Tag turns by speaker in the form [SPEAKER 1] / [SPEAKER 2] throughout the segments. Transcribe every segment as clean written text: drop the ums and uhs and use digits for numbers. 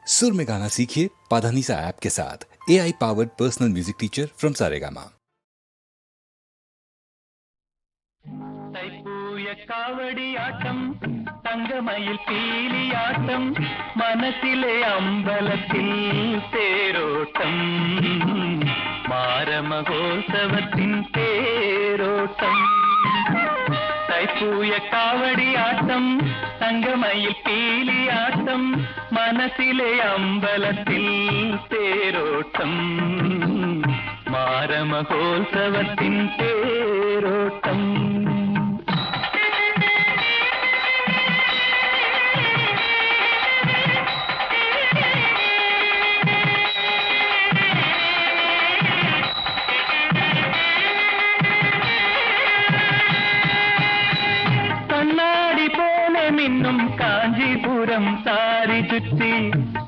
[SPEAKER 1] सुर में गाना सीखिए पाधानीसा ऐप के साथ। AI powered personal music teacher from Saregama.
[SPEAKER 2] தைப்பூய காவடியாட்டம் தங்கமயில் பீலியாட்டம் மனசிலே அம்பலத்தில் தேரோட்டம் மாரமகோத்சவத்தின் தேரோட்டம் தைப்பூய காவடியாட்டம் தங்கமயில் பீலியாட்டம் மனசிலே அம்பலத்தில் தேரோட்டம் மாரமகோத்சவத்தின் தேரோட்டம் கண்ணாடி போல மின்னும் காஞ்சிபுரம் சாரி சுற்றி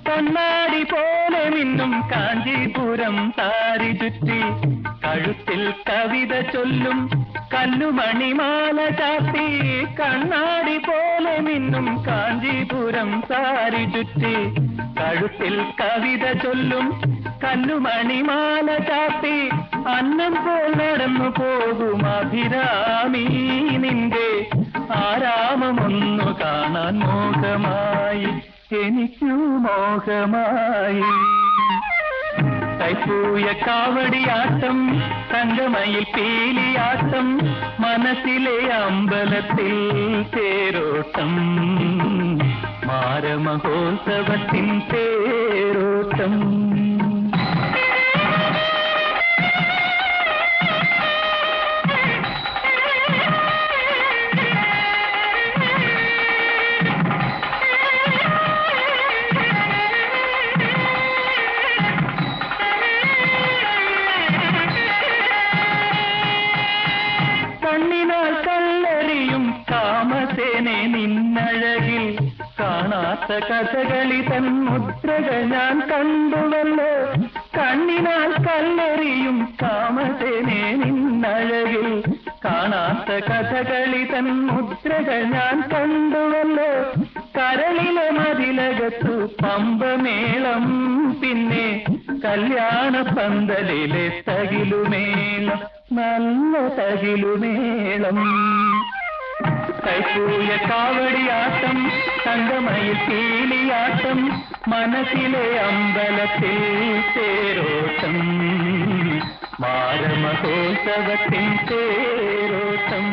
[SPEAKER 2] கண்ணாடி போல மின்னும் காஞ்சிபுரம் சாரி சுற்றி கழுத்தில் கவிதை சொல்லும் கல்லுமணி மாலை சாத்தி கண்ணாடி போல மின்னும் காஞ்சிபுரம் சாரி சுற்றி கழுத்தில் கவிதை சொல்லும் കല്ലുമണി മാല ചാത്തി അന്നം പോൽ നടന്നു പോകും അഭിരാമി നിന്റെ ആരാമമൊന്നു കാണാൻ മോഹമായി എനിക്കു മോഹമായി തൈപ്പൂയ കാവടിയാട്ടം തങ്കമയിൽ പീലിയാട്ടം മനസ്സിലെ അമ്പലത്തിൽ തേരോട്ടം മാരമഹോത്സവത്തിൻ തേരോട്ടം കണ്ണിനാൽ കല്ലെറിയും കാമസേനെ നിന്നഴകിൽ കാണാത്ത കഥകളി തൻ മുദ്രകൾ ഞാൻ കണ്ടുവല്ലോ കണ്ണിനാൽ കല്ലെറിയും കാമസേനെ നിന്നഴകിൽ കാണാത്ത കഥകളി തൻ മുദ്രകൾ ഞാൻ കണ്ടുവല്ലോ കരളിലെ മതിലകത്തു പമ്പമേളം പിന്നെ കല്യാണ പന്തലിലെ തകിലുമേളം നല്ല തകിലുമേളം തൈപ്പൂയ കാവടിയാട്ടം തങ്കമയിൽ പീലിയാട്ടം മനസ്സിലെ അമ്പലത്തിൽ തേരോട്ടം മാരമഹോത്സവത്തിൻ തേരോട്ടം